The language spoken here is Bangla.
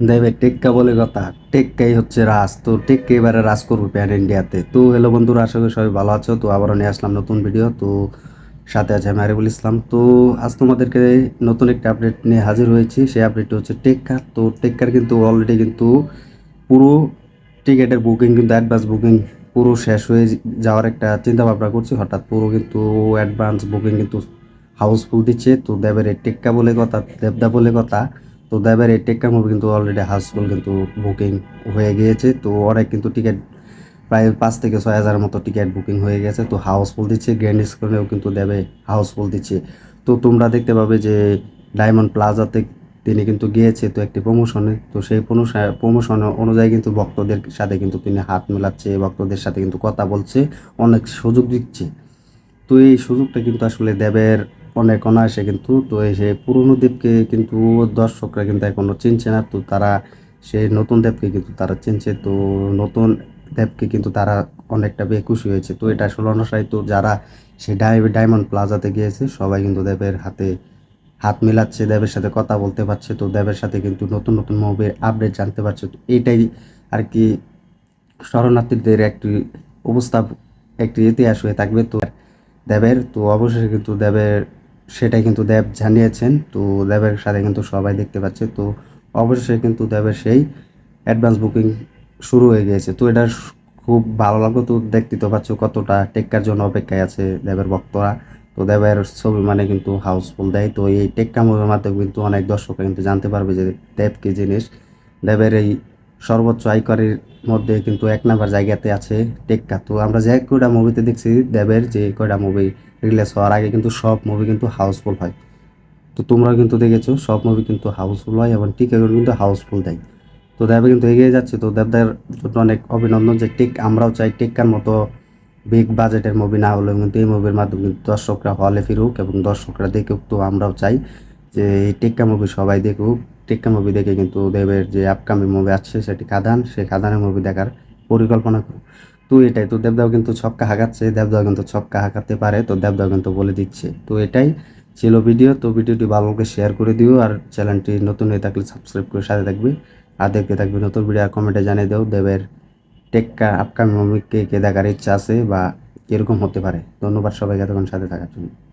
দেবে টেক্কা বলে কথা। টেক্কাই হচ্ছে রাজ, তো টেক্কা এবারে রাজ করবো প্যান ইন্ডিয়াতে। তো হ্যালো বন্ধুরা, আশা করি সবাই ভালো আছো। তো আবারও নিয়ে আসলাম নতুন ভিডিও। তো সাথে আছে আমি আরিফুল ইসলাম। তো আজ তোমাদেরকে নতুন একটা আপডেট নিয়ে হাজির হয়েছি। সেই আপডেটটি হচ্ছে টেক্কা। তো টেক্কার কিন্তু অলরেডি কিন্তু পুরো টিকেটের বুকিং কিন্তু অ্যাডভান্স বুকিং পুরো শেষ হয়ে যাওয়ার একটা চিন্তা ভাবনা করছি। হঠাৎ পুরো কিন্তু অ্যাডভান্স বুকিং কিন্তু হাউসফুল দিচ্ছে। তো দেবের এই টেক্কা বলে কথা, দেবদা বলে কথা। তো দেবের এই টেক্কা মুভি কিন্তু অলরেডি হাউসফুল কিন্তু বুকিং হয়ে গিয়েছে। তো অনেক কিন্তু টিকিট প্রায় 5 থেকে 6 হাজারের মতো টিকিট বুকিং হয়ে গেছে। তো হাউসফুল দিচ্ছে, গ্র্যান্ড স্ক্রিনেও কিন্তু দেবে হাউসফুল দিচ্ছে। তো তোমরা দেখতে পাবে যে ডায়মন্ড প্লাজাতে তিনি কিন্তু গিয়েছে তো একটি প্রমোশনে। তো সেই প্রমোশন অনুযায়ী কিন্তু ভক্তদের সাথে কিন্তু তিনি হাত মেলাচ্ছে, ভক্তদের সাথে কিন্তু কথা বলছে, অনেক সুযোগ দিচ্ছে। তো এই সুযোগটা কিন্তু আসলে দেবের অনেক অনায়াসে কিন্তু, তো এই সেই পুরনো দেবকে কিন্তু দর্শকরা কিন্তু এখনো চিনছে না। তো তারা সেই নতুন দেবকে কিন্তু তারা চিনছে। তো নতুন দেবকে কিন্তু তারা অনেকটা খুশি হয়েছে। তো এটা আসলে অনুসারী তো যারা সেই ডায়মন্ড প্লাজাতে গিয়েছে সবাই কিন্তু দেবের হাতে হাত মিলাচ্ছে, দেবের সাথে কথা বলতে পারছে। তো দেবের সাথে কিন্তু নতুন নতুন মুভির আপডেট জানতে পারছে। তো এইটাই আর কি শরণার্থীদের একটি অবস্থা, একটি ইতিহাস হয়ে থাকবে। তো দেবের তো অবশেষে কিন্তু দেবের সেটাই কিন্তু দেব জানিয়েছেন। তো দেবের সাথে কিন্তু সবাই দেখতে পাচ্ছে। তো অবশেষে কিন্তু দেবের সেই অ্যাডভান্স বুকিং শুরু হয়ে গিয়েছে। তো এটা খুব ভালো লাগলো। তো দেখতে তো পাচ্ছ কতটা টেক্কার জন্য অপেক্ষায় আছে দেবের ভক্তরা। তো দেবের ছবি মানে কিন্তু হাউসফুল দেয়। তো এই টেক্কা মুভির মাধ্যমে কিন্তু অনেক দর্শকরা কিন্তু জানতে পারবে যে দেব কি জিনিস। দেবের এই সর্বোচ্চ আয়করের মধ্যে কিন্তু 1 নাম্বার জায়গাতে আছে টেক্কা। তো আমরা যে কয়টা মুভিতে দেখছি দেবের, যে কয়টা মুভি রিলিজ হওয়ার আগে কিন্তু সব মুভি কিন্তু হাউসফুল হয়। তো তোমরাও কিন্তু দেখেছো সব মুভি কিন্তু হাউসফুল হয় এবং টিকিটও কিন্তু হাউসফুল দেয়। তো দেবে কিন্তু এগিয়ে যাচ্ছে। তো দেবদার জন্য অনেক অভিনন্দন যে আমরাও চাই টেক্কার মতো বিগ বাজেটের মুভি না হলেও কিন্তু এই মুভির মাধ্যমে কিন্তু দর্শকরা হলে ফিরুক এবং দর্শকরা দেখুক। তো আমরাও চাই যে এই টেক্কা মুভি সবাই দেখুক। টেক্কা মুভি দেখে কিন্তু দেবের যে আপকামিং মুভি আসছে সেটি খাদান, সেই খাদানের মুভি দেখার পরিকল্পনা করুক। তো এটাই তো দেবদাও কিন্তু ছক্কা হাঁকাচ্ছে, দেবদাও কিন্তু ছক্কা হাঁকাতে পারে। তো দেবদাও কিন্তু বলে দিচ্ছে। তো এটাই ছিল ভিডিও। তো ভিডিওটি ভালো লাগলে শেয়ার করে দিও, আর চ্যানেলটি নতুন হয়ে থাকলে সাবস্ক্রাইব করে সাথে থাকবে। আর দেখতে থাকবে নতুন ভিডিও, আর কমেন্টে জানিয়ে দাও দেবের টেক্কা আপকামিং মুভি কে কে দেখার ইচ্ছা আছে বা কীরকম হতে পারে। ধন্যবাদ সবাইকে এতক্ষণ সাথে থাকার জন্য।